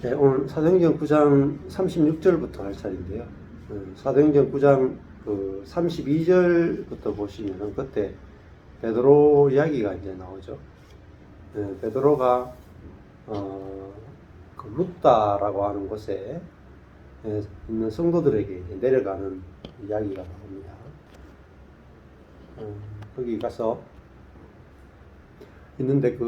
네, 오늘 사도행전 9장 36절부터 할 차례인데요. 사도행전 9장 32절부터 보시면은 그때 베드로 이야기가 이제 나오죠. 베드로가 그 룻다라고 하는 곳에 있는 성도들에게 이제 내려가는 이야기가 나옵니다. 거기 가서 있는데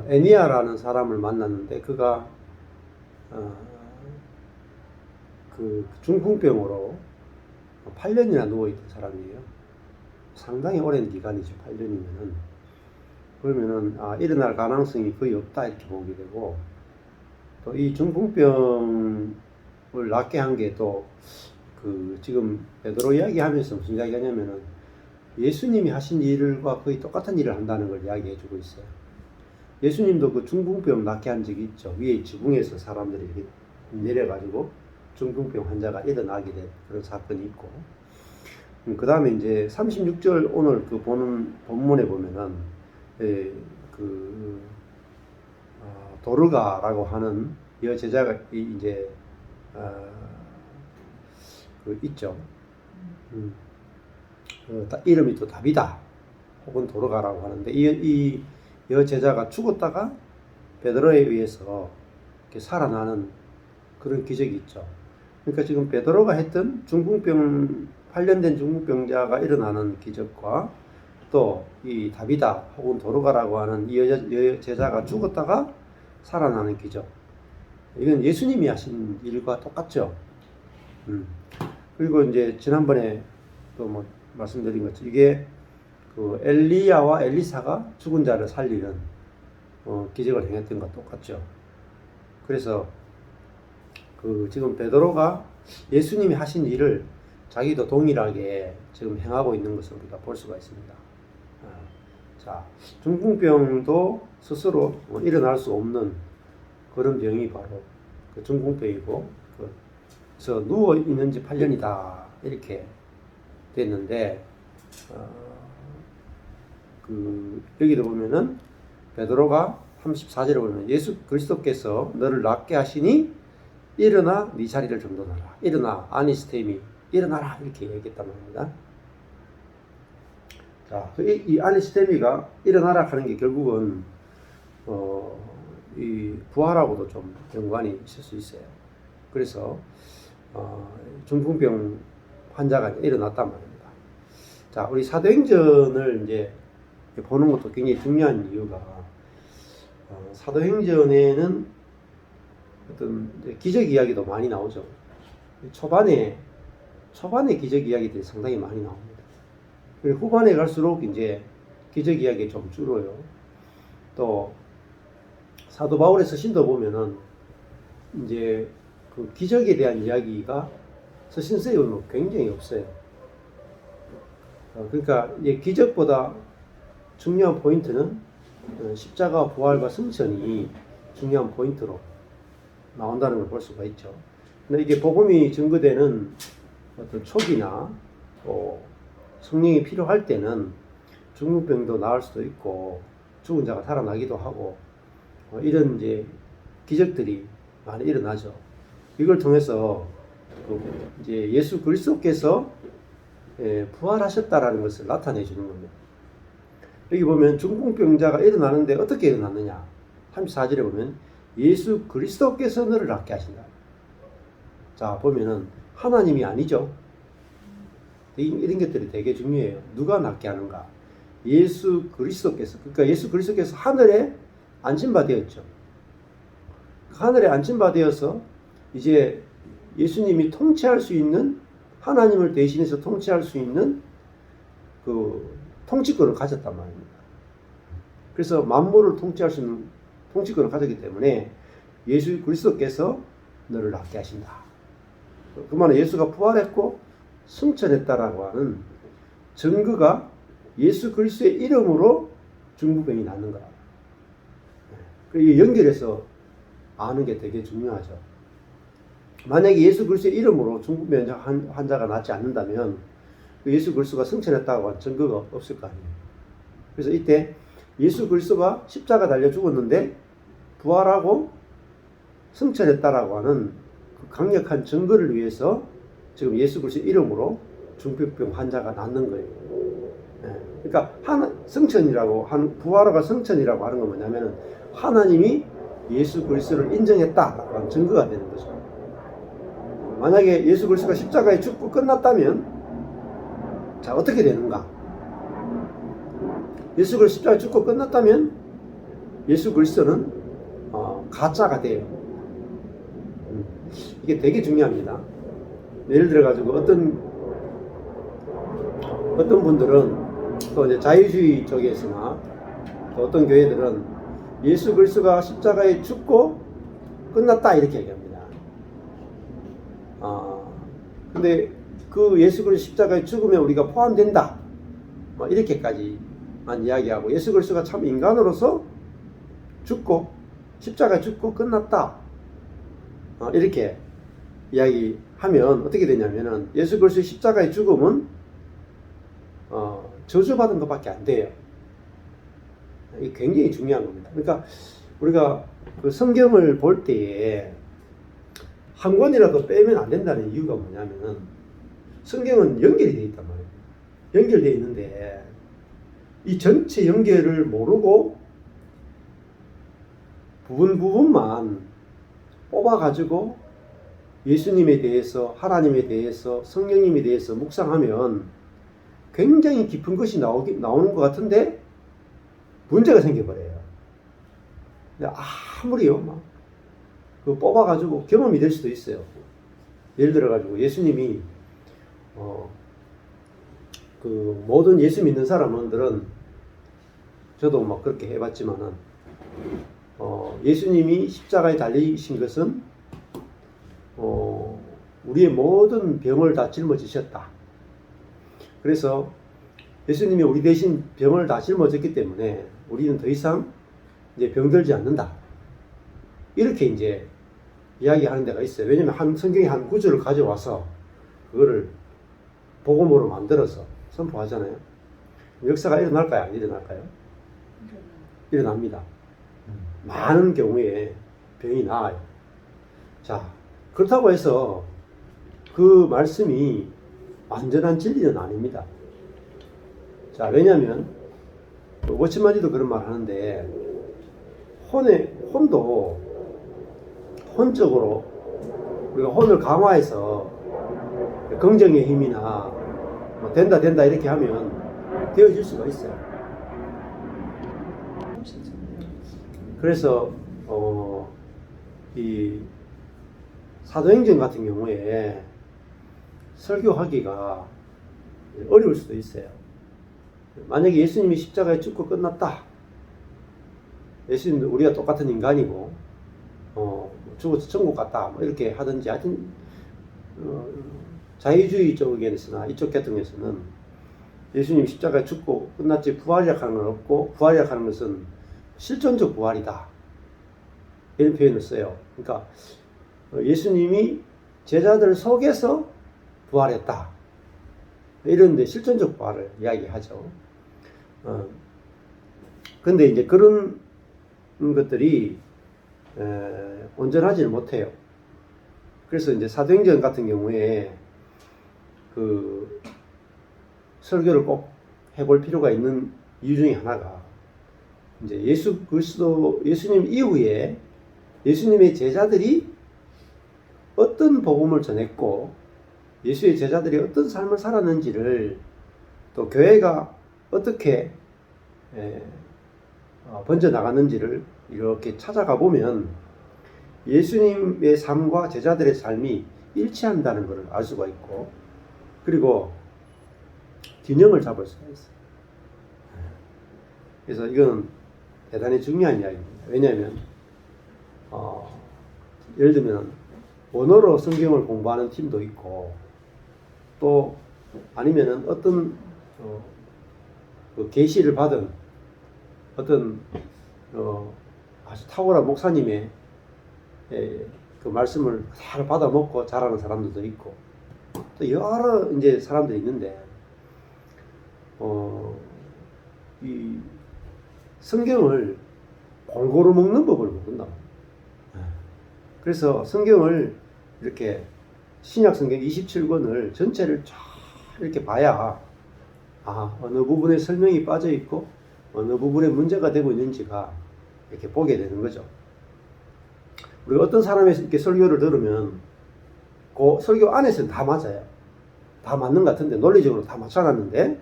애니아라는 사람을 만났는데 그가 그 중풍병으로 8년이나 누워있던 사람이에요. 상당히 오랜 기간이죠. 8년이면은. 그러면은 일어날 가능성이 거의 없다 이렇게 보게 되고, 또 이 중풍병을 낫게 한 게 또 지금 베드로 이야기하면서 무슨 이야기하냐면은 예수님이 하신 일과 거의 똑같은 일을 한다는 걸 이야기해주고 있어요. 예수님도 그 중풍병 낫게 한 적이 있죠. 위에 지붕에서 사람들이 이렇게 내려가지고 중풍병 환자가 일어나게 된 그런 사건이 있고, 그 다음에 이제 36절 오늘 그 보는 본문에 보면은 도르가라고 하는 여제자가 이제 있죠. 이름이 또 다비다 혹은 도르가라고 하는데 이 여제자가 죽었다가 베드로에 의해서 이렇게 살아나는 그런 기적이 있죠. 그러니까 지금 베드로가 했던 8년 된 중풍병자가 일어나는 기적과 또 이 다비다 혹은 도르가라고 하는 이 여제자가 죽었다가 살아나는 기적, 이건 예수님이 하신 일과 똑같죠. 그리고 이제 지난번에 또 뭐 말씀드린 것처럼 이게 그 엘리야와 엘리사가 죽은 자를 살리는 기적을 행했던 것과 똑같죠. 그래서 지금 베드로가 예수님이 하신 일을 자기도 동일하게 지금 행하고 있는 것을 우리가 볼 수가 있습니다. 자, 중풍병도 스스로 일어날 수 없는 그런 병이 바로 그 중풍병이고, 그래서 누워 있는 지 8년이다 이렇게 됐는데, 여기도 보면은 베드로가 34절에 보면 예수 그리스도께서 너를 낫게 하시니 일어나 네 자리를 정돈하라. 일어나, 아니스테미, 일어나라 이렇게 얘기했단 말입니다. 자, 이 아니스테미가 일어나라 하는 게 결국은 이 부활하고도 좀 연관이 있을 수 있어요. 그래서 중풍병 환자가 일어났단 말입니다. 자, 우리 사도행전을 이제 보는 것도 굉장히 중요한 이유가, 사도행전에는 어떤 기적 이야기도 많이 나오죠. 초반에 기적 이야기들이 상당히 많이 나옵니다. 그리고 후반에 갈수록 이제 기적 이야기 좀 줄어요. 또 사도 바울의 서신도 보면은 이제 그 기적에 대한 이야기가 서신서에 보면 굉장히 없어요. 그러니까 이제 기적보다 중요한 포인트는 십자가 부활과 승천이 중요한 포인트로 나온다는 걸 볼 수가 있죠. 근데 이게 복음이 증거되는 어떤 초기나 또 성령이 필요할 때는 중풍병도 나을 수도 있고 죽은 자가 살아나기도 하고 이런 이제 기적들이 많이 일어나죠. 이걸 통해서 이제 예수 그리스도께서 부활하셨다라는 것을 나타내 주는 겁니다. 여기 보면 중풍병자가 일어나는데 어떻게 일어났느냐? 34절에 보면 예수 그리스도께서 너를 낫게 하신다. 자, 보면은 하나님이 아니죠. 이런 것들이 되게 중요해요. 누가 낫게 하는가? 예수 그리스도께서. 그러니까 예수 그리스도께서 하늘에 안심바 되었죠. 하늘에 안심바 되어서 이제 예수님이 통치할 수 있는, 하나님을 대신해서 통치할 수 있는 그 통치권을 가졌단 말입니다. 그래서 만물을 통치할 수 있는 통치권을 가졌기 때문에 예수 그리스도께서 너를 낫게 하신다. 그 말은 예수가 부활했고 승천했다라고 하는 증거가 예수 그리스도의 이름으로 중풍병이 낫는 거라. 그리고 연결해서 아는 게 되게 중요하죠. 만약에 예수 그리스도의 이름으로 중풍병 환자가 낫지 않는다면 예수 그리스도가 승천했다고 한 증거가 없을 거 아니에요. 그래서 이때 예수 그리스도가 십자가 달려 죽었는데 부활하고 승천했다라고 하는 그 강력한 증거를 위해서 지금 예수 그리스도 이름으로 중풍병 환자가 낫는 거예요. 그러니까 승천이라고 하는, 부활과 승천이라고 하는 건 뭐냐면은 하나님이 예수 그리스도를 인정했다라고 하는 증거가 되는 거죠. 만약에 예수 그리스도가 십자가에 죽고 끝났다면 자, 어떻게 되는가? 예수 그리스도 십자가에 죽고 끝났다면 예수 그리스도는 가짜가 돼요. 이게 되게 중요합니다. 예를 들어 가지고 어떤 분들은 또 이제 자유주의 쪽에서나 또 어떤 교회들은 예수 그리스도가 십자가에 죽고 끝났다 이렇게 얘기합니다. 근데 그 예수 그리스도 십자가에 죽으면 우리가 포함된다. 뭐 이렇게까지만 이야기하고 예수 그리스도가 참 인간으로서 죽고 십자가에 죽고 끝났다. 이렇게 이야기하면 어떻게 되냐면은 예수 그리스도 십자가의 죽음은 저주받은 것밖에 안 돼요. 이게 굉장히 중요한 겁니다. 그러니까 우리가 그 성경을 볼 때에 한 권이라도 빼면 안 된다는 이유가 뭐냐면은 성경은 연결이 되어 있단 말이에요. 연결되어 있는데 이 전체 연결을 모르고 부분만 뽑아가지고 예수님에 대해서, 하나님에 대해서, 성령님에 대해서 묵상하면 굉장히 깊은 것이 나오는 것 같은데 문제가 생겨버려요. 근데 아무리요, 막, 뽑아가지고 경험이 될 수도 있어요. 예를 들어가지고 예수님이, 그 모든 예수 믿는 사람들은 저도 막 그렇게 해봤지만은, 예수님이 십자가에 달리신 것은, 우리의 모든 병을 다 짊어지셨다. 그래서 예수님이 우리 대신 병을 다 짊어졌기 때문에 우리는 더 이상 이제 병들지 않는다. 이렇게 이제 이야기하는 데가 있어요. 왜냐면 성경의 한 구절을 가져와서 그거를 복음으로 만들어서 선포하잖아요. 역사가 일어날까요? 안 일어날까요? 일어납니다. 많은 경우에 병이 나아요. 자, 그렇다고 해서 그 말씀이 완전한 진리는 아닙니다. 자, 왜냐하면 워치마니도 그런 말 하는데 혼적으로 우리가 혼을 강화해서 긍정의 힘이나 뭐 된다 이렇게 하면 되어질 수가 있어요. 그래서 이 사도행전 같은 경우에 설교하기가 어려울 수도 있어요. 만약에 예수님이 십자가에 죽고 끝났다. 예수님도 우리가 똑같은 인간이고 죽어서 천국 갔다. 뭐 이렇게 하든지 하여튼 자유주의 쪽에서나 이쪽 계통에서는 예수님이 십자가에 죽고 끝났지 부활이라고 하는 건 없고 부활이라고 하는 것은 실존적 부활이다. 이런 표현을 써요. 그러니까 예수님이 제자들 속에서 부활했다. 이런데 실존적 부활을 이야기하죠. 근데 이제 그런 것들이 온전하지는 못해요. 그래서 이제 사도행전 같은 경우에 그 설교를 꼭 해볼 필요가 있는 이유 중에 하나가 이제 예수님 이후에 예수님의 제자들이 어떤 복음을 전했고 예수의 제자들이 어떤 삶을 살았는지를 또 교회가 어떻게 번져나갔는지를 이렇게 찾아가 보면 예수님의 삶과 제자들의 삶이 일치한다는 것을 알 수가 있고 그리고 균형을 잡을 수가 있어요. 그래서 이건 대단히 중요한 이야기입니다. 왜냐하면 예를 들면 원어로 성경을 공부하는 팀도 있고 또 아니면은 어떤 그 계시를 받은 어떤 아주 탁월한 목사님의 그 말씀을 잘 받아 먹고 자라는 사람들도 있고 또 여러 이제 사람들이 있는데 이 성경을 골고루 먹는 법을 모른다고. 그래서 성경을 이렇게 신약 성경 27권을 전체를 쫙 이렇게 봐야 어느 부분에 설명이 빠져 있고 어느 부분에 문제가 되고 있는지가 이렇게 보게 되는 거죠. 우리가 어떤 사람의 이렇게 설교를 들으면 그 설교 안에서는 다 맞아요. 다 맞는 것 같은데 논리적으로 다 맞춰놨는데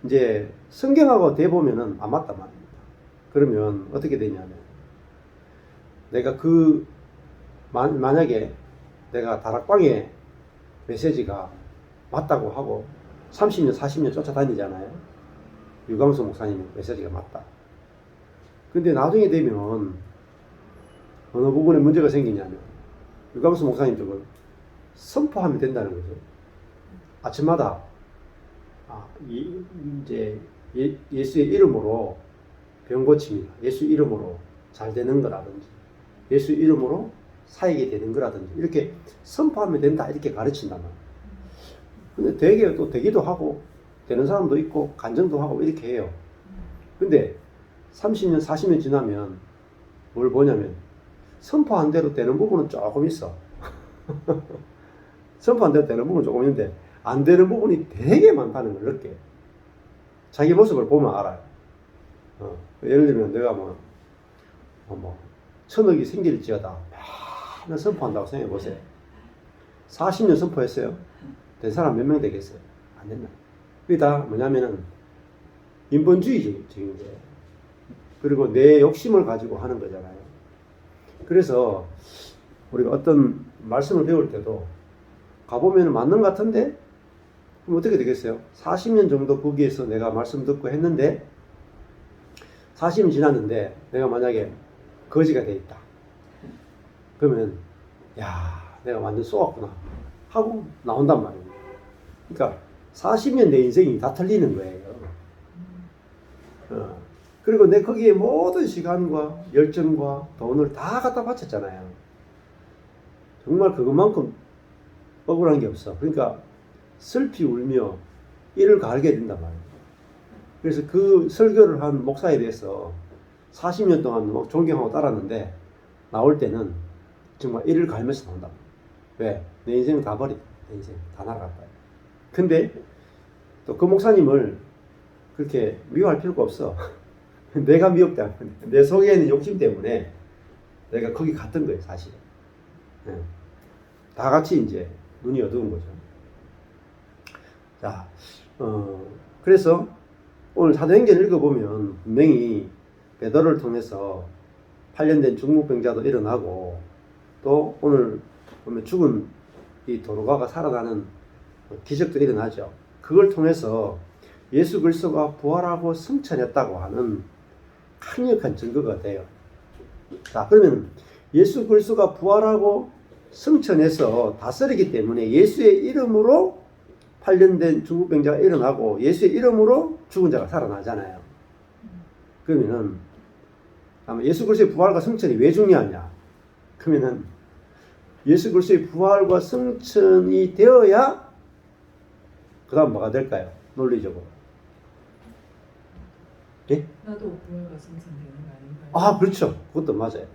이제 성경하고 대보면은 안 맞단 말입니다. 그러면 어떻게 되냐면 내가 만약에 내가 다락방에 메시지가 맞다고 하고 30년 40년 쫓아다니잖아요. 유광수 목사님 메시지가 맞다. 근데 나중에 되면 어느 부분에 문제가 생기냐면 유광수 목사님 쪽은 선포하면 된다는 거죠. 아침마다 이제 예수의 이름으로 병 고침이나 예수 이름으로 잘 되는 거라든지 예수 이름으로 사역이 되는 거라든지 이렇게 선포하면 된다 이렇게 가르친단 말이에요. 근데 되게 또 되기도 하고 되는 사람도 있고 간증도 하고 이렇게 해요. 근데 30년 40년 지나면 뭘 보냐면 선포한 대로 되는 부분은 조금 있어. 선포한 대로 되는 부분은 조금 있는데 안 되는 부분이 되게 많다는 걸 느껴요. 자기 모습을 보면 알아요. 예를 들면 내가 뭐 1000억이 생길지어다 맨날 선포한다고 생각해 보세요. 40년 선포했어요. 된 사람 몇 명 되겠어요? 안 된다. 그게 다 뭐냐면은 인본주의적인 거예요. 그리고 내 욕심을 가지고 하는 거잖아요. 그래서 우리가 어떤 말씀을 배울 때도 가보면 맞는 것 같은데 그럼 어떻게 되겠어요? 40년 정도 거기에서 내가 말씀 듣고 했는데 40년 지났는데 내가 만약에 거지가 돼 있다. 그러면 내가 완전 쏘았구나 하고 나온단 말이에요. 그러니까 40년 내 인생이 다 틀리는 거예요. 그리고 내 거기에 모든 시간과 열정과 돈을 다 갖다 바쳤잖아요. 정말 그것만큼 억울한 게 없어. 그러니까 슬피 울며 이를 갈게 된단 말이에요. 그래서 그 설교를 한 목사에 대해서 40년 동안 막 존경하고 따랐는데 나올 때는 정말 이를 갈면서 나온다. 왜? 내 인생을 다 버렸다. 내 인생 다 날아갔다. 근데 또 그 목사님을 그렇게 미워할 필요가 없어. 내가 미웠다. 내 속에 있는 욕심 때문에 내가 거기 갔던 거예요, 사실. 다 같이 이제 눈이 어두운 거죠. 자, 그래서 오늘 사도행전을 읽어보면 분명히 베드로를 통해서 8년 된 중풍병자도 일어나고 또 오늘 보면 죽은 이 도로가가 살아나는 기적도 일어나죠. 그걸 통해서 예수 그리스도가 부활하고 승천했다고 하는 강력한 증거가 돼요. 자, 그러면 예수 그리스도가 부활하고 승천해서 다스리기 때문에 예수의 이름으로 8년 된 중풍병자가 일어나고 예수의 이름으로 죽은 자가 살아나잖아요. 그러면은 아마 예수 그리스도의 부활과 승천이 왜 중요하냐? 그러면은 예수 그리스도의 부활과 승천이 되어야 그 다음 뭐가 될까요? 논리적으로. 예? 나도 부활과 승천되는 거 아닌가요? 그렇죠. 그것도 맞아요.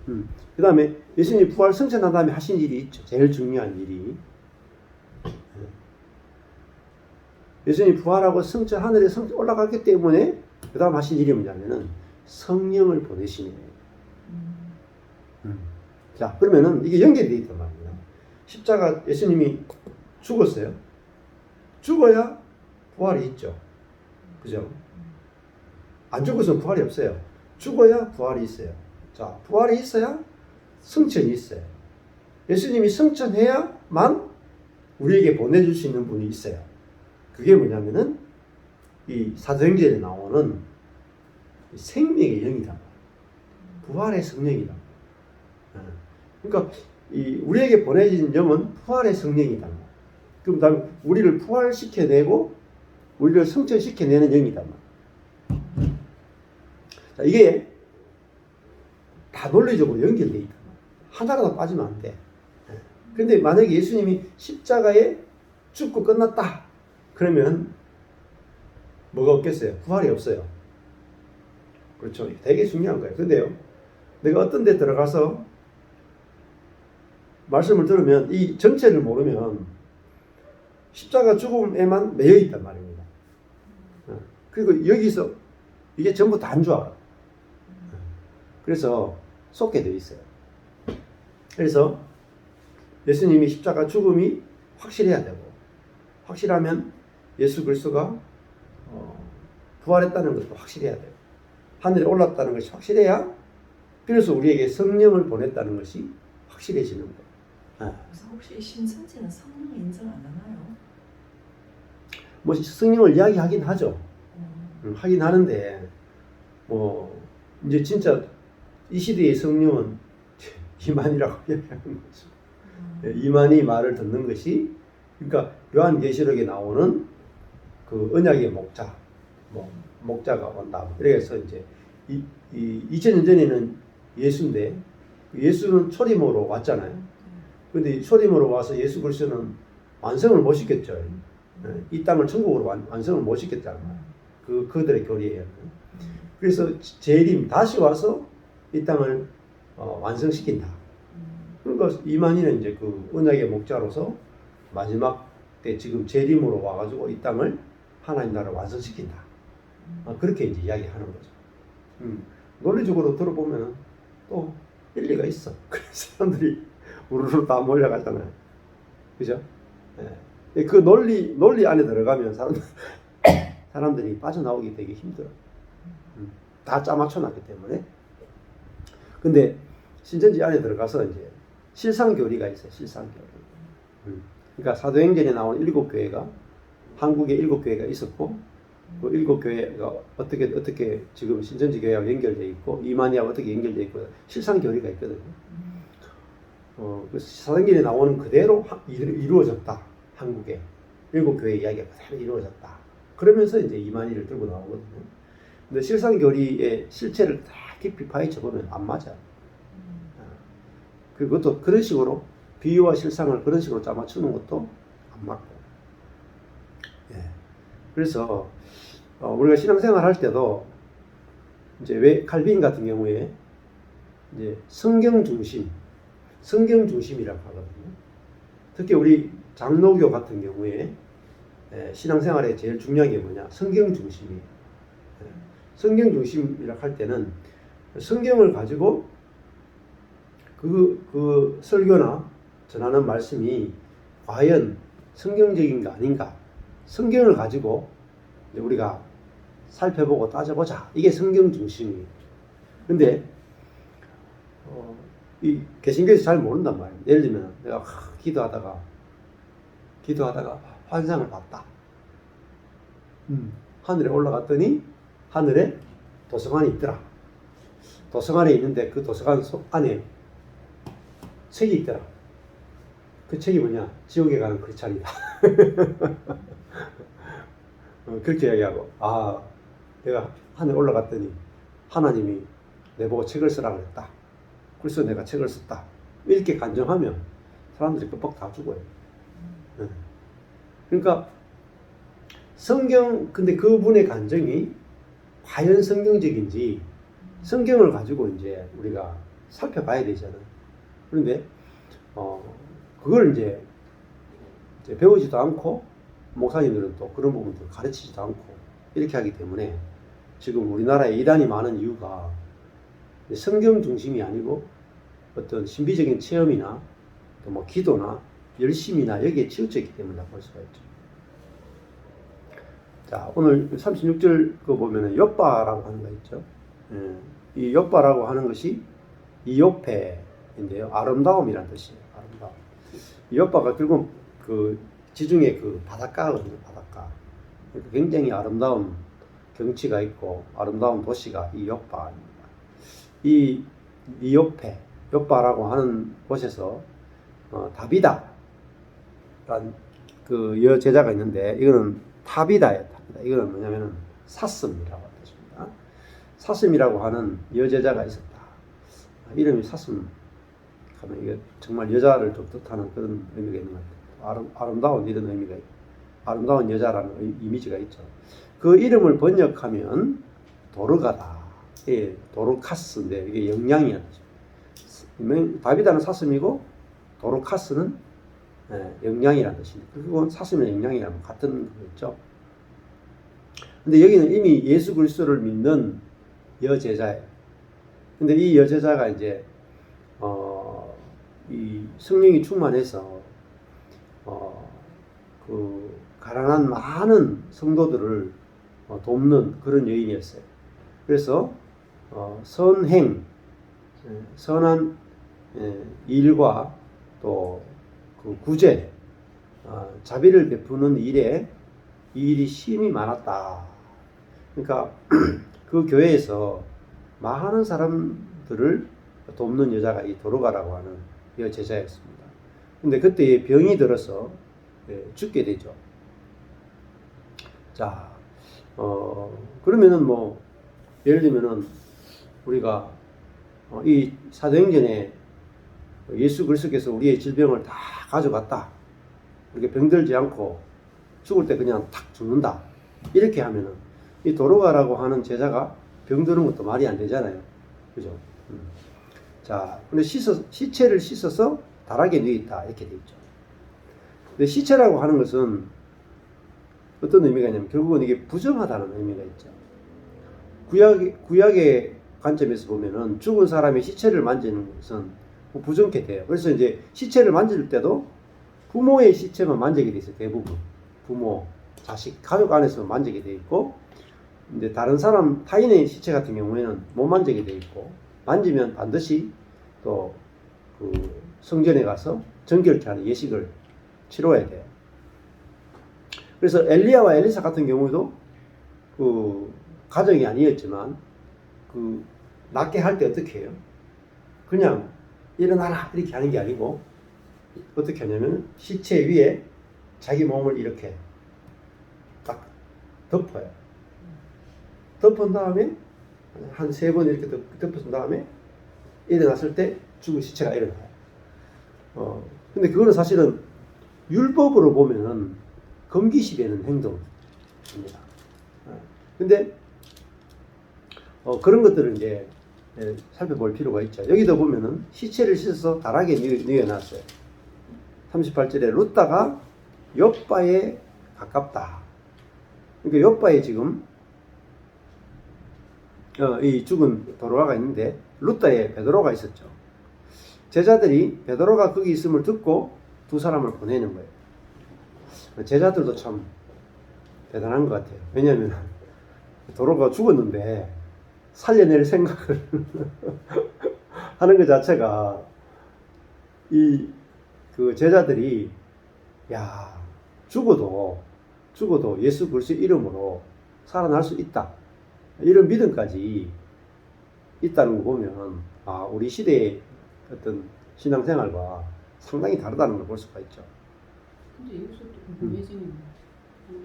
그 다음에 예수님이 부활 승천한 다음에 하신 일이 있죠. 제일 중요한 일이. 예수님이 부활하고 승천, 하늘에 올라갔기 때문에 그 다음 하신 일이 뭐냐면은 성령을 보내시는 거예요. 자, 그러면은 이게 연결이 되어 있단 말이에요. 십자가 예수님이 죽었어요. 죽어야 부활이 있죠. 그죠? 안 죽어서는 부활이 없어요. 죽어야 부활이 있어요. 자, 부활이 있어야 승천이 있어요. 예수님이 승천해야만 우리에게 보내줄 수 있는 분이 있어요. 그게 뭐냐면은 이 사도행전에 나오는 생명의 영이다. 부활의 성령이다. 그러니까 우리에게 보내진 영은 부활의 성령이다. 그럼 다음에 우리를 부활시켜내고 우리를 승천시켜내는 영이다. 자, 이게 다 논리적으로 연결되어 있다. 하나라도 빠지면 안 돼. 근데 만약에 예수님이 십자가에 죽고 끝났다. 그러면 뭐가 없겠어요? 부활이 없어요. 그렇죠. 되게 중요한 거예요. 근데요, 내가 어떤 데 들어가서 말씀을 들으면 이 전체를 모르면 십자가 죽음에만 매여 있단 말입니다. 그리고 여기서 이게 전부 다인 줄 알아. 그래서 쏟게 되어 있어요. 그래서 예수님이 십자가 죽음이 확실해야 되고, 확실하면 예수 그리스도가 부활했다는 것도 확실해야 돼요. 하늘에 올랐다는 것이 확실해야, 그래서 우리에게 성령을 보냈다는 것이 확실해지는 거예요. 그래서 혹시 신천지는 성령 인정 안 하나요? 뭐 성령을 이야기하긴 하죠. 하긴 하는데 뭐 이제 진짜 이 시대의 성령은 이만이라고 이야기하는 거죠. 이만희 말을 듣는 것이, 그러니까 요한계시록에 나오는 그 언약의 목자, 뭐 목자가 온다. 그래서 이제 2000년 전에는 예수인데 예수는 초림으로 왔잖아요. 근데 초림으로 와서 예수 그리스도는 완성을 못 시켰죠. 이 땅을 천국으로 완성을 못 시켰잖아요. 그들의 교리예요. 그래서 재림, 다시 와서 이 땅을 완성시킨다. 그러니까 이만희는 이제 그 언약의 목자로서 마지막 때 지금 재림으로 와가지고 이 땅을 하나님 나라를 완성시킨다. 그렇게 이제 이야기하는 거죠. 논리적으로 들어보면 또 일리가 있어. 그래서 사람들이 우르르 다 몰려가잖아요. 그죠? 예. 그 논리 안에 들어가면 사람들이 빠져나오기 되게 힘들어. 다 짜맞춰 놨기 때문에. 근데 신천지 안에 들어가서 이제 실상교리가 있어요. 실상교리. 그러니까 사도행전에 나온 7교회가, 한국에 7교회가 있었고, 그 7교회가 어떻게 지금 신천지 교회와 연결되어 있고, 이만희하고 어떻게 연결되어 있고, 실상교리가 있거든요. 그래서 사도행전에 나오는 그대로 이루어졌다. 한국에 7교회 이야기가 그대로 이루어졌다. 그러면서 이제 이만희를 들고 나오거든요. 근데 실상교리의 실체를 다 깊이 파헤쳐 보면 안 맞아요. 그것도 그런 식으로 비유와 실상을 그런 식으로 짜맞추는 것도 안 맞고. 예. 그래서 우리가 신앙생활 할 때도 이제 왜 칼빈 같은 경우에 이제 성경 중심이라고 하거든요. 특히 우리 장로교 같은 경우에 신앙생활에 제일 중요한 게 뭐냐? 성경 중심이에요. 성경 중심이라고 할 때는 성경을 가지고 그 설교나 전하는 말씀이 과연 성경적인가 아닌가? 성경을 가지고 우리가 살펴보고 따져보자. 이게 성경 중심이에요. 근데 이 개신교에서 잘 모른단 말이에요. 예를 들면 내가 기도하다가 환상을 봤다. 하늘에 올라갔더니 하늘에 도서관이 있더라. 도서관에 있는데 그 도서관 안에 책이 있더라. 그 책이 뭐냐? 지옥에 가는 크리스찬이다. 그렇게 이야기하고, 내가 하늘에 올라갔더니 하나님이 내보고 책을 쓰라고 했다. 그래서 내가 책을 썼다. 이렇게 간증하면 사람들이 끄뻑 다 죽어요. 그러니까 근데 그분의 간증이 과연 성경적인지 성경을 가지고 이제 우리가 살펴봐야 되잖아요. 그런데 그걸 이제 배우지도 않고 목사님들은 또 그런 부분들을 가르치지도 않고 이렇게 하기 때문에 지금 우리나라에 이단이 많은 이유가 성경 중심이 아니고 어떤 신비적인 체험이나 또 뭐 기도나 열심이나 여기에 치우쳐 있기 때문이라 볼 수가 있죠. 자, 오늘 36절 그 보면은 욥바라고 하는 거 있죠. 이 욥바라고 하는 것이 이욥해인데요. 아름다움이라는 뜻이에요. 아름다움. 이 욥바가 결국 그 지중해 그 바닷가거든요. 바닷가. 굉장히 아름다운 경치가 있고 아름다운 도시가 이 욥바입니다. 이 욥바라고 하는 곳에서 다비다라는 그 여제자가 있는데 이거는 타비다예요. 타비다. 이거는 뭐냐면은 사슴이라고 뜻입니다. 사슴이라고 하는 여제자가 있었다. 이름이 사슴 하면 이게 정말 여자를 좀 뜻하는 그런 의미가 있는 것 같아요. 아름다운 이런 의미가 있고 아름다운 여자라는 이미지가 있죠. 그 이름을 번역하면 도르가다. 예, 도로카스인데 이게 영양이야. 다비다는 사슴이고 도로카스는 영양이라는 뜻입니다. 그건 사슴이나 영양이랑 같은 거겠죠. 근데 여기는 이미 예수 그리스도를 믿는 여제자예요. 근데 이 여제자가 이제 이 성령이 충만해서 그 가난한 많은 성도들을 돕는 그런 여인이었어요. 그래서 선행, 선한 일과 또 그 구제, 자비를 베푸는 일에 이 일이 심히 많았다. 그러니까 그 교회에서 많은 사람들을 돕는 여자가 이 도로가라고 하는 여제자였습니다. 근데 그때 병이 들어서 죽게 되죠. 자, 그러면은 뭐 예를 들면은 우리가 이 사도행전에 예수 그리스도께서 우리의 질병을 다 가져갔다. 이렇게 병들지 않고 죽을 때 그냥 탁 죽는다. 이렇게 하면은 이 도로가라고 하는 제자가 병드는 것도 말이 안 되잖아요. 그죠? 자, 근데 시체를 씻어서 다락에 누이있다. 이렇게 돼 있죠. 근데 시체라고 하는 것은 어떤 의미가 있냐면 결국은 이게 부정하다는 의미가 있죠. 구약의 관점에서 보면은 죽은 사람의 시체를 만지는 것은 부정케 돼요. 그래서 이제 시체를 만질 때도 부모의 시체만 만지게 돼 있어요. 대부분 부모, 자식, 가족 안에서만 만지게 돼 있고, 이제 다른 사람 타인의 시체 같은 경우에는 못 만지게 돼 있고, 만지면 반드시 또 그 성전에 가서 정결케 하는 예식을 치러야 돼요. 그래서 엘리야와 엘리사 같은 경우도 그 가정이 아니었지만 그 낫게 할 때 어떻게 해요? 그냥 일어나라 이렇게 하는 게 아니고 어떻게 하냐면 시체 위에 자기 몸을 이렇게 딱 덮어요. 덮은 다음에 한 3번 이렇게 덮은 다음에 일어났을 때 죽은 시체가 일어나요. 근데 그거는 사실은 율법으로 보면은 금기시 되는 행동입니다. 근데 그런 것들을 이제 살펴볼 필요가 있죠. 여기도 보면은 시체를 씻어서 다락에 누워놨어요. 38절에 룻다가 욥바에 가깝다. 그러니까 욥바에 지금 이 죽은 도로가가 있는데 룻다에 베드로가 있었죠. 제자들이 베드로가 거기 있음을 듣고 두 사람을 보내는 거예요. 제자들도 참 대단한 것 같아요. 왜냐하면 도로가 죽었는데 살려낼 생각을 하는 것 자체가 그 제자들이 죽어도 예수 그리스도 이름으로 살아날 수 있다. 이런 믿음까지 있다는 거 보면 우리 시대의 어떤 신앙생활과 상당히 다르다는 걸 볼 수가 있죠. 근데 여기서 또 궁금해지는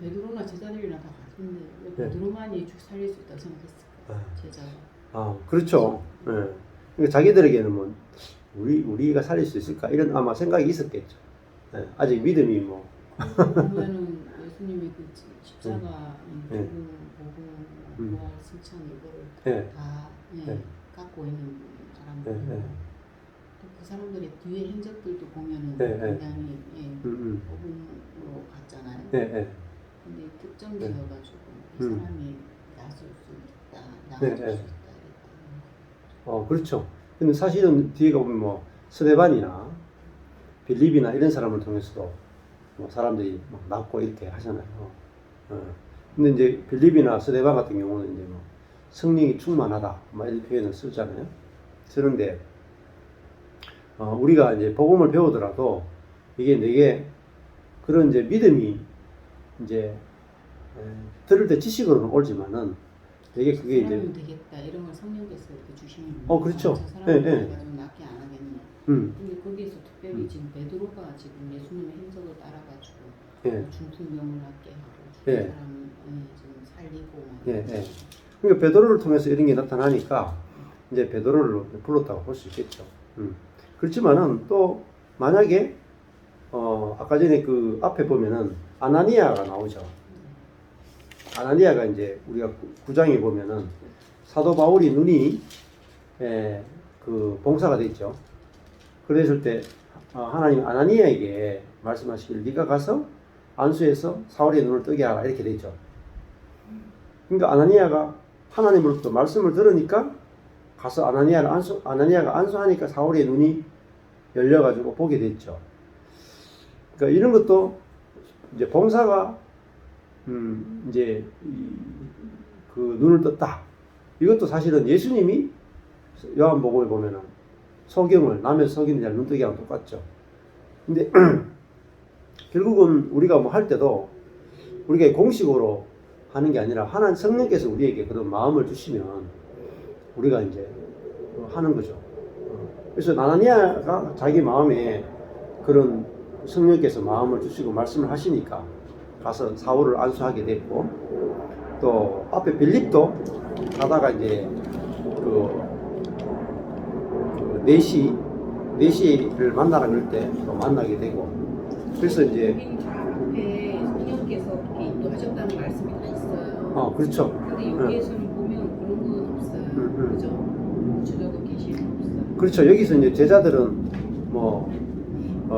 베드로나 제자들이랑 다 같은데 왜 베드로만이 살릴 수 있다고 생각했을까? 제자가. 그렇죠. 네. 그러니까 자기들에게는 뭐 우리가 살릴 수 있을까 이런 아마 생각이 있었겠죠. 네. 아직 믿음이 뭐. 보면은 예수님의 그 십자가 복음 부활 승천 이거를 다 갖고 있는 사람들. 그 사람들의 뒤에 행적들도 보면은 굉장히 복음으로 갔잖아요. 근데 특정 지어가지고 이 사람이 나설 수 있다, 나아질 수 있다. 그렇죠. 근데 사실은 뒤에 보면 뭐 스데반이나 빌립이나 이런 사람을 통해서도 뭐 사람들이 막 낫고 이렇게 하잖아요. 근데 이제 빌립이나 스데반 같은 경우는 이제 뭐 성령이 충만하다, 뭐 이런 표현을 쓰잖아요. 쓰는데 우리가 이제 복음을 배우더라도 이게 내게 그런 이제 믿음이 이제 들을 때 지식으로는 옳지만은 되게 그게 이제 되겠다 이런 걸 성령께서 이렇게 주시는 그렇죠. 저 사람을 좀 낫게 안 하겠냐. 근데 거기에서 특별히 지금 베드로가 지금 예수님의 행적을 따라가지고 중풍병을 낫게 하고 죽은 사람을 지금 살리고. 그러니까 베드로를 통해서 이런 게 나타나니까 이제 베드로를 불렀다고 볼 수 있겠죠. 그렇지만은 또 만약에 아까 전에 그 앞에 보면은 아나니아가 나오죠. 아나니아가 이제 우리가 9장에 보면은 사도 바울이 눈이 그 봉사가 됐죠. 그랬을 때 하나님 아나니아에게 말씀하시길 네가 가서 안수해서 사울의 눈을 뜨게 하라 이렇게 되죠. 그러니까 아나니아가 하나님으로부터 말씀을 들으니까 가서 아나니아가 안수하니까 사울의 눈이 열려가지고 보게 됐죠. 그러니까 이런 것도 이제 봉사가 이제 그 눈을 떴다. 이것도 사실은 예수님이 요한복음에 보면은 소경을 남의 소경을 잘 눈뜨게 하면 똑같죠. 근데 결국은 우리가 뭐 할 때도 우리가 공식으로 하는 게 아니라 하나님 성령께서 우리에게 그런 마음을 주시면 우리가 이제 하는 거죠. 그래서 아나니아가 자기 마음에 그런 성령께서 마음을 주시고 말씀을 하시니까 가서 사울을 안수하게 됐고, 또 앞에 빌립도 가다가 이제 그 네시를 만나라 그럴 때 또 만나게 되고, 그래서 이제 앞에 성령께서 그렇게 인도하셨다는 말씀이 다 있어요. 그렇죠. 근데 여기에서는 보면 그런 건 없어요. 그죠? 구체적으로 계시는 없어요. 그렇죠. 여기서 이제 제자들은 뭐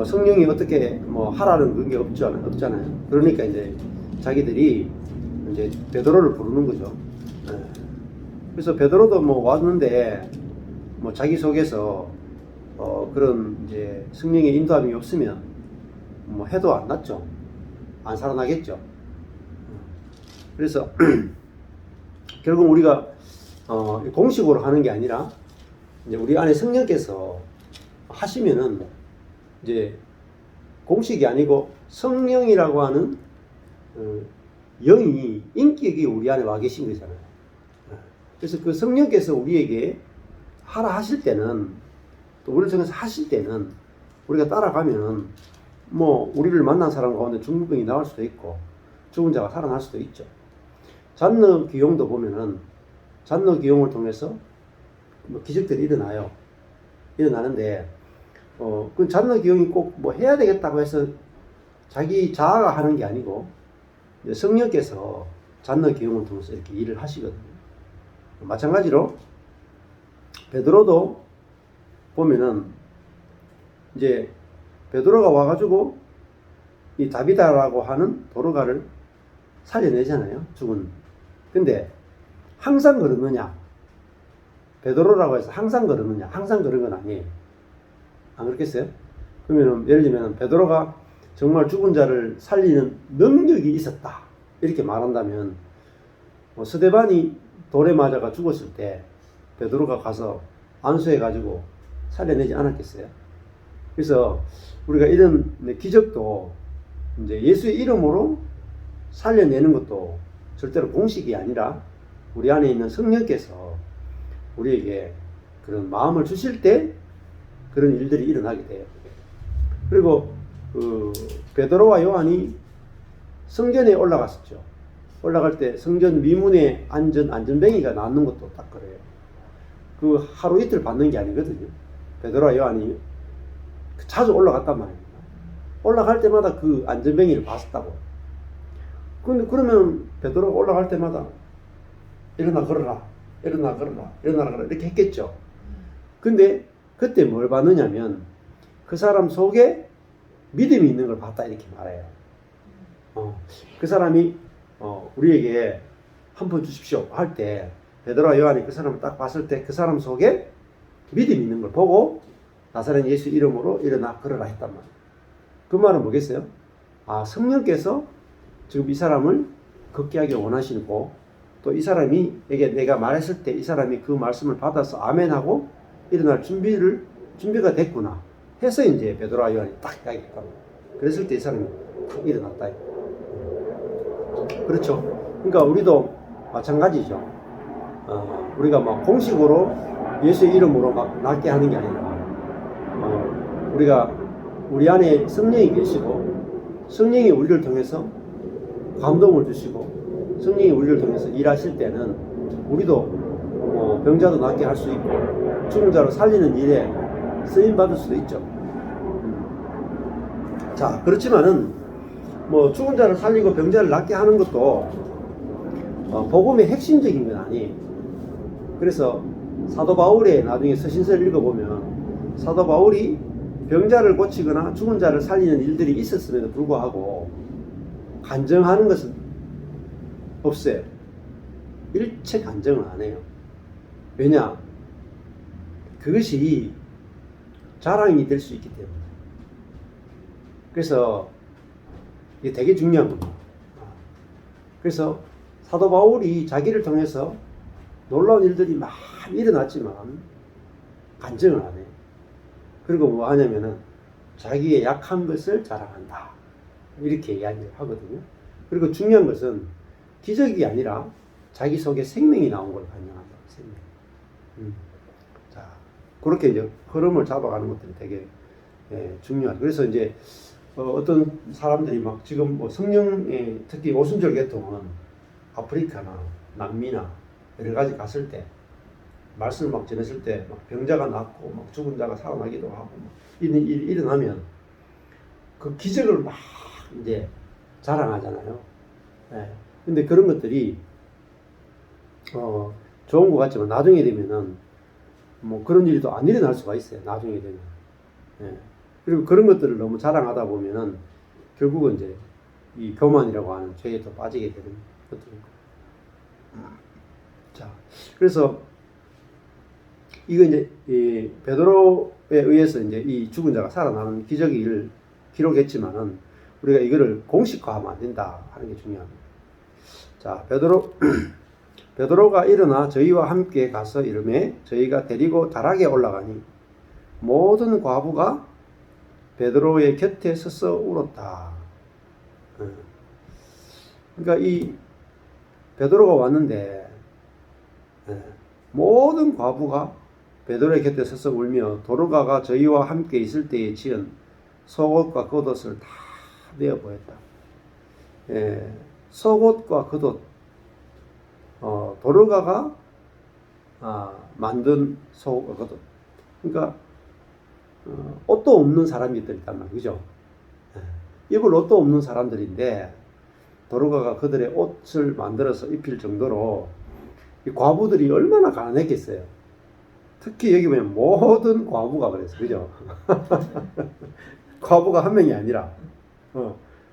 성령이 어떻게 뭐 하라는 그게 없잖아요. 그러니까 이제 자기들이 이제 베드로를 부르는 거죠. 그래서 베드로도 뭐 왔는데 뭐 자기 속에서 그런 이제 성령의 인도함이 없으면 뭐 해도 안 낫죠. 안 살아나겠죠. 그래서 결국 우리가 공식으로 하는 게 아니라 이제 우리 안에 성령께서 하시면은 이제 공식이 아니고 성령이라고 하는 영이 인격이 우리 안에 와 계신 거잖아요. 그래서 그 성령께서 우리에게 하라 하실 때는, 또 우리를 통해서 하실 때는 우리가 따라가면은 뭐 우리를 만난 사람 가운데 중풍병이 나올 수도 있고 죽은 자가 살아날 수도 있죠. 잔너 기용도 보면은 잔너 기용을 통해서 뭐 기적들이 일어나는데 그 잔너 기용이 꼭 뭐 해야 되겠다고 해서 자기 자아가 하는 게 아니고 성령께서 잔너 기용을 통해서 이렇게 일을 하시거든요. 마찬가지로 베드로도 보면은 이제 베드로가 와가지고 이 다비다라고 하는 도로가를 살려내잖아요. 죽은. 근데 항상 그러느냐? 베드로라고 해서 항상 그러느냐? 항상 그런 건 아니에요. 안 그렇겠어요? 그러면은 예를 들면 베드로가 정말 죽은 자를 살리는 능력이 있었다 이렇게 말한다면 스데반이 돌에 맞아가 죽었을 때 베드로가 가서 안수해가지고 살려내지 않았겠어요? 그래서 우리가 이런 기적도 이제 예수의 이름으로 살려내는 것도 절대로 공식이 아니라 우리 안에 있는 성령께서 우리에게 그런 마음을 주실 때 그런 일들이 일어나게 돼요. 그리고 베드로와 요한이 성전에 올라갔었죠. 올라갈 때 성전 미문에 안전뱅이가 낳는 것도 딱 그래요. 그 하루 이틀 받는 게 아니거든요. 베드로와 요한이 자주 올라갔단 말입니다. 올라갈 때마다 그 안전뱅이를 봤었다고. 그런데 그러면 베드로가 올라갈 때마다 일어나 걸어라, 일어나 걸어라, 일어나 걸어라 이렇게 했겠죠. 근데 그때 뭘 봤느냐면 그 사람 속에 믿음이 있는 걸 봤다 이렇게 말해요. 그 사람이 우리에게 한 번 주십시오 할 때 베드로와 요한이 그 사람을 딱 봤을 때 그 사람 속에 믿음이 있는 걸 보고 나사렛 예수 이름으로 일어나 걸어라 했단 말이에요. 그 말은 뭐겠어요? 성령께서 지금 이 사람을 걷게 하기 원하시고 또 이 사람이에게 내가 말했을 때 이 사람이 그 말씀을 받아서 아멘하고 일어날 준비가 됐구나 해서 이제 베드로와 요한이 딱 이야기했다고. 그랬을 때 이 사람이 딱 일어났다. 그렇죠. 그러니까 우리도 마찬가지죠. 우리가 막 공식으로 예수의 이름으로 막 낫게 하는 게 아니라 우리가 우리 안에 성령이 계시고 성령이 우리를 통해서 감동을 주시고 성령이 우리를 통해서 일하실 때는 우리도 병자도 낫게 할 수 있고 죽은 자를 살리는 일에 쓰임 받을 수도 있죠. 자, 그렇지만은 뭐 죽은 자를 살리고 병자를 낫게 하는 것도 복음의 핵심적인 건 아니에요. 그래서 사도 바울의 나중에 서신서를 읽어보면 사도 바울이 병자를 고치거나 죽은 자를 살리는 일들이 있었음에도 불구하고 간증하는 것은 없어요. 일체 간증을 안 해요. 왜냐? 그것이 자랑이 될 수 있기 때문에. 그래서 이게 되게 중요한 겁니다. 그래서 사도 바울이 자기를 통해서 놀라운 일들이 막 일어났지만 간증을 안 해요. 그리고 뭐 하냐면은 자기의 약한 것을 자랑한다. 이렇게 이야기를 하거든요. 그리고 중요한 것은 기적이 아니라 자기 속에 생명이 나온 걸 반영한다. 생명. 자, 그렇게 이제 흐름을 잡아가는 것들이 되게 중요하죠. 그래서 이제 어떤 사람들이 막 지금 뭐 성령의 특히 오순절 계통은 아프리카나 남미나 여러 가지 갔을 때 말씀을 막 전했을 때 막 병자가 낫고 막 죽은 자가 살아나기도 하고 막 이런 일이 일어나면 그 기적을 막 이제 자랑하잖아요. 근데 그런 것들이 좋은 것 같지만 나중에 되면은 뭐 그런 일이 또 안 일어날 수가 있어요. 나중에 되면. 그리고 그런 것들을 너무 자랑하다 보면은 결국은 이제 이 교만이라고 하는 죄에 또 빠지게 되는 것들입니다. 자, 그래서 이거 이제 이 베드로에 의해서 이제 이 죽은 자가 살아나는 기적을 기록했지만은 우리가 이거를 공식화하면 안 된다 하는 게 중요합니다. 자, 베드로가 일어나 저희와 함께 가서 이르매 저희가 데리고 다락에 올라가니 모든 과부가 베드로의 곁에 서서 울었다. 그러니까 이 베드로가 왔는데 모든 과부가 베드로의 곁에 서서 울며 도르가가 저희와 함께 있을 때에 지은 속옷과 겉옷을 다 내어 보였다. 속옷과 겉옷, 도르가가 만든 속옷과 겉옷. 그러니까 옷도 없는 사람이 있단 말이죠. 그죠? 입을 옷도 없는 사람들인데 도르가가 그들의 옷을 만들어서 입힐 정도로 이 과부들이 얼마나 가난했겠어요. 특히 여기 보면 모든 과부가 그랬어요. 그죠? 과부가 한 명이 아니라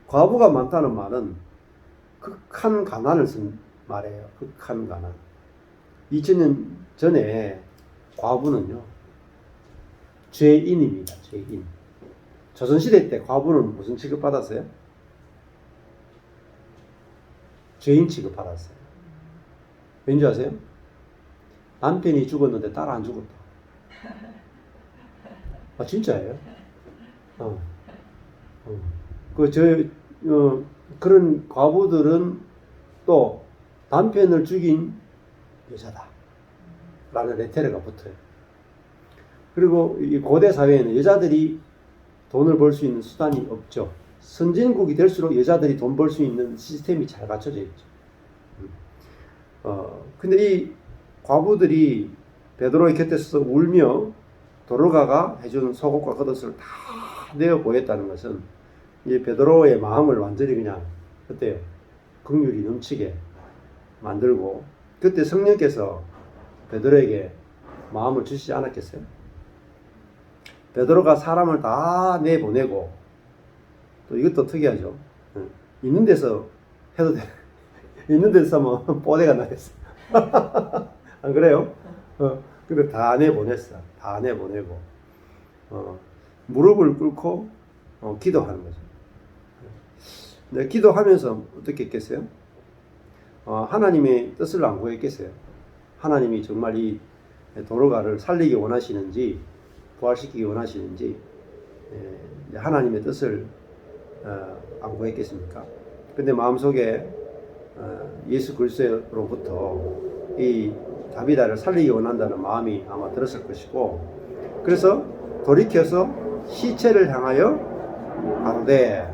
과부가 많다는 말은 극한 가난을 쓴 말이에요. 극한 가난. 2000년 전에 과부는요 죄인입니다. 죄인. 조선시대 때 과부는 무슨 취급받았어요? 죄인 취급받았어요. 왠지 아세요? 남편이 죽었는데 딸 안 죽었다. 아 진짜예요? 그런 과부들은 또 남편을 죽인 여자다 라는 레테르가 붙어요. 그리고 이 고대 사회에는 여자들이 돈을 벌 수 있는 수단이 없죠. 선진국이 될수록 여자들이 돈 벌 수 있는 시스템이 잘 갖춰져 있죠. 근데 이 과부들이 베드로의 곁에서 울며 도르가가 해준 속옷과 겉옷을 다 내어 보였다는 것은 이 베드로의 마음을 완전히 그냥 어때요? 긍휼이 넘치게 만들고 그때 성령께서 베드로에게 마음을 주시지 않았겠어요? 베드로가 사람을 다 내보내고 또 이것도 특이하죠. 있는 데서 해도 돼. 있는 데서 하면 뽀대가 나겠어. 안 그래요? 근데 다 내보냈어. 다 내보내고 무릎을 꿇고 기도하는 거죠. 네, 기도하면서 어떻게 했겠어요? 하나님의 뜻을 안 구했겠어요? 하나님이 정말 이 도르가를 살리기 원하시는지 부활시키기 원하시는지 하나님의 뜻을 안 구했겠습니까? 근데 마음속에 예수 그리스도로부터 이 다비다를 살리기 원한다는 마음이 아마 들었을 것이고 그래서 돌이켜서 시체를 향하여 가로되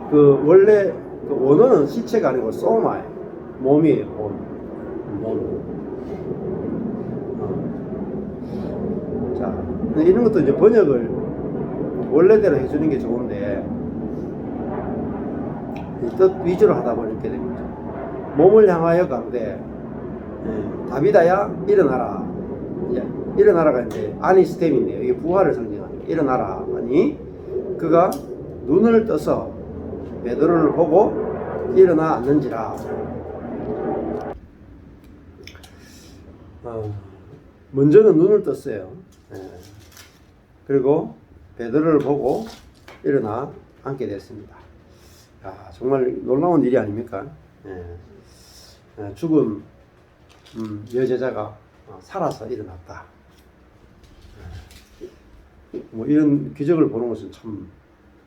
그 원래 그 원어는 시체가 아니고 소마예요. 몸이에요. 몸. 자, 이런 것도 이제 번역을 원래대로 해주는 게 좋은데 뜻 위주로 하다 보니까 됩니다. 몸을 향하여 가로되 다비다야 일어나라. 일어나라가 이제 아니스템인데요. 이게 부활을 상징하는 일어나라 하니 그가 눈을 떠서 베드로를 보고 일어나 앉는지라. 먼저는 눈을 떴어요. 그리고 베드로를 보고 일어나 앉게 됐습니다. 정말 놀라운 일이 아닙니까? 죽은 여제자가 살아서 일어났다. 뭐 이런 기적을 보는 것은 참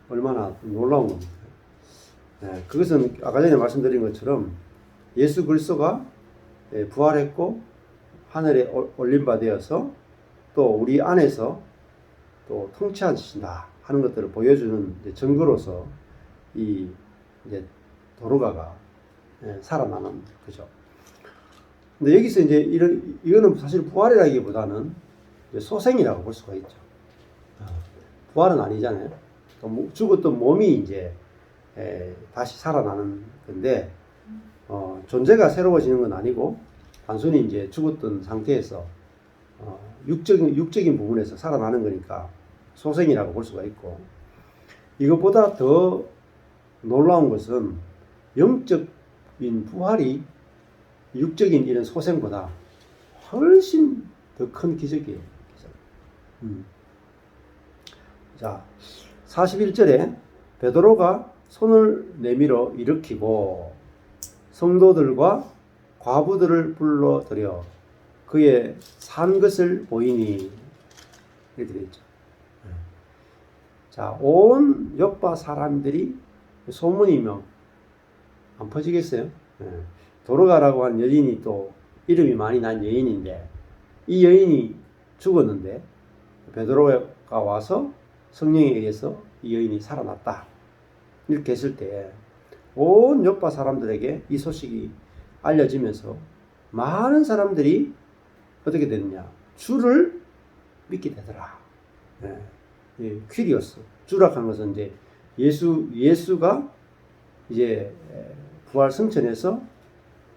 얼마나 놀라운 겁니다. 그것은 아까 전에 말씀드린 것처럼 예수 그리스도가 부활했고 하늘에 올린 바 되어서 또 우리 안에서 또 통치하신다 하는 것들을 보여주는 증거로서 이 이제 도르가가 살아나는 거죠. 근데 여기서 이제 이거는 사실 부활이라기보다는 소생이라고 볼 수가 있죠. 부활은 아니잖아요. 죽었던 몸이 이제 다시 살아나는 건데 존재가 새로워지는 건 아니고 단순히 이제 죽었던 상태에서 육적인 부분에서 살아나는 거니까 소생이라고 볼 수가 있고, 이것보다 더 놀라운 것은 영적인 부활이 육적인 이런 소생보다 훨씬 더 큰 기적이에요. 자, 41절에 베드로가 손을 내밀어 일으키고 성도들과 과부들을 불러들여 그의 산 것을 보이니, 이렇게 되어 있죠. 자, 온 요파 사람들이 소문이 안 퍼지겠어요? 도르가라고 한 여인이 또 이름이 많이 난 여인인데, 이 여인이 죽었는데 베드로가 와서 성령에 의해서 이 여인이 살아났다. 이렇게 했을 때 온 요파 사람들에게 이 소식이 알려지면서 많은 사람들이 어떻게 되느냐, 주를 믿게 되더라. 퀴리오스, 주락하는 것은 이제 예수가 이제 부활 승천에서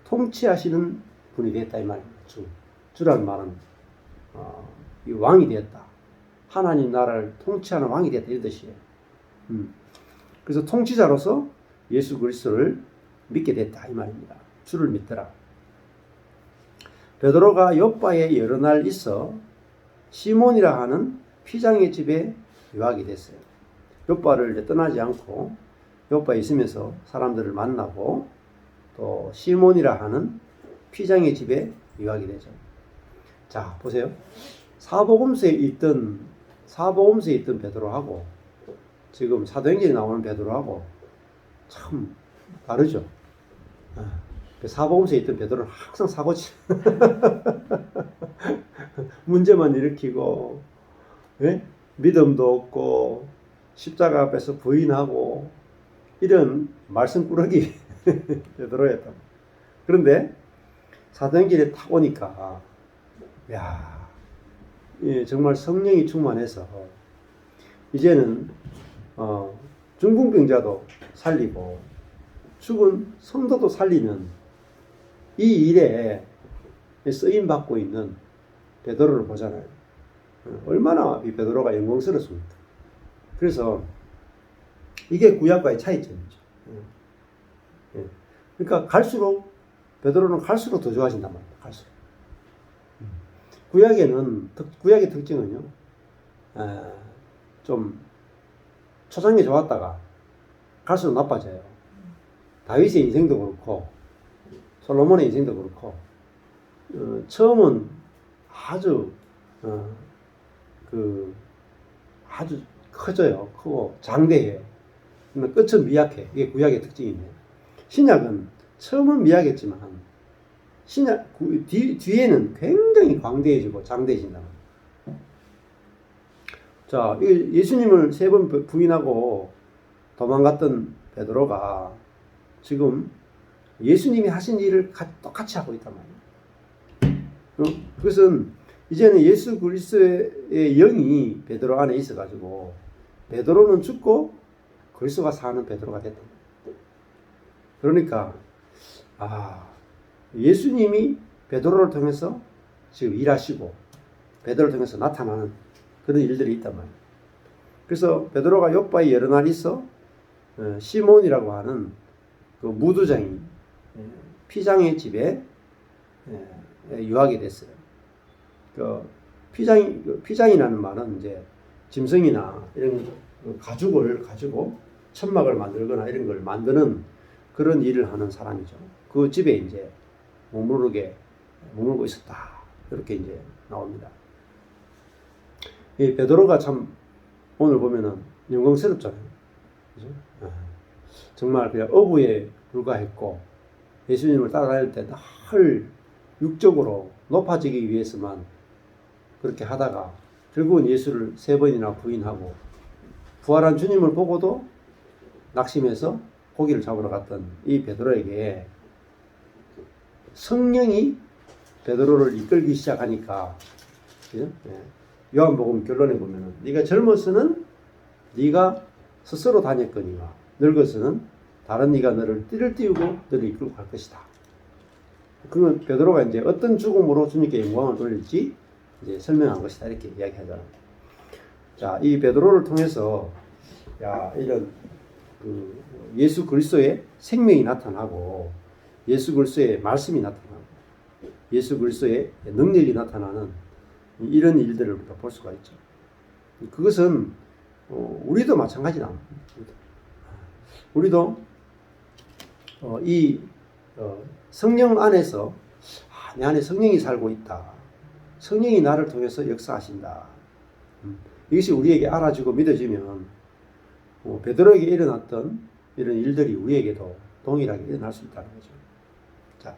통치하시는 분이 됐다 이 말입니다. 주라는 말은 이 왕이 되었다. 하나님 나라를 통치하는 왕이 되었다 이런 뜻이에요. 그래서 통치자로서 예수 그리스도를 믿게 됐다 이 말입니다. 주를 믿더라. 베드로가 요빠에 여러 날 있어 시몬이라 하는 피장의 집에 유하게 됐어요. 요빠를 이제 떠나지 않고 요빠에 있으면서 사람들을 만나고 또 시몬이라 하는 피장의 집에 유하게 되죠. 자, 보세요. 사복음서에 있던 베드로하고 지금 사도행전에 나오는 베드로하고 참 다르죠. 사복음서에 있던 베드로는 항상 사고치 문제만 일으키고 믿음도 없고 십자가 앞에서 부인하고 이런 말씀꾸러기 베드로였다. 그런데 사도행전에 딱 오니까 정말 성령이 충만해서 이제는 중풍병자도 살리고 죽은 성도도 살리는 이 일에 쓰임받고 있는 베드로를 보잖아요. 얼마나 이 베드로가 영광스럽습니까? 그래서 이게 구약과의 차이점이죠. 그러니까 베드로는 갈수록 더 좋아진단 말입니다. 갈수록. 구약의 특징은요, 좀 초장에 좋았다가 갈수록 나빠져요. 다윗의 인생도 그렇고 솔로몬의 인생도 그렇고 처음은 아주 아주 커져요. 크고 장대해요. 근데 끝은 미약해. 이게 구약의 특징이네요. 신약은 처음은 미약했지만 뒤에는 굉장히 광대해지고 장대해진다. 자, 예수님을 3번 부인하고 도망갔던 베드로가 지금 예수님이 하신 일을 똑같이 하고 있단 말이에요. 그것은 이제는 예수 그리스도의 영이 베드로 안에 있어가지고 베드로는 죽고 그리스도가 사는 베드로가 됐다. 그러니까 예수님이 베드로를 통해서 지금 일하시고 베드로를 통해서 나타나는 그런 일들이 있단 말이에요. 그래서 베드로가 요바에 여러 날 있어 시몬이라고 하는 그 무두장이 피장의 집에 유하게 됐어요. 그 피장이라는 말은 이제 짐승이나 이런 가죽을 가지고 천막을 만들거나 이런 걸 만드는 그런 일을 하는 사람이죠. 그 집에 이제 머물고 있었다. 이렇게 이제 나옵니다. 이 베드로가 참 오늘 보면은 영광스럽잖아요. 그죠? 정말 그냥 어부에 불과했고 예수님을 따라다닐 때 늘 육적으로 높아지기 위해서만 그렇게 하다가 결국은 예수를 3번이나 부인하고 부활한 주님을 보고도 낙심해서 고기를 잡으러 갔던 이 베드로에게 성령이 베드로를 이끌기 시작하니까 요한복음 결론에 보면은 네가 젊어서는 네가 스스로 다녔거니와 늙어서는 다른 네가 너를 띠를 띄우고 너를 이끌고 갈 것이다. 그러면 베드로가 이제 어떤 죽음으로 주님께 영광을 돌릴지 이제 설명한 것이다 이렇게 이야기하잖아요. 자, 이 베드로를 통해서 이런 그 예수 그리스도의 생명이 나타나고 예수 그리스도의 말씀이 나타나고 예수 그리스도의 능력이 나타나는 이런 일들을 우리가 볼 수가 있죠. 그것은 우리도 마찬가지다. 우리도 이 성령 안에서 내 안에 성령이 살고 있다. 성령이 나를 통해서 역사하신다. 이것이 우리에게 알아지고 믿어지면 베드로에게 일어났던 이런 일들이 우리에게도 동일하게 일어날 수 있다는 거죠. 자,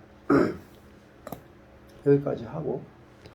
여기까지 하고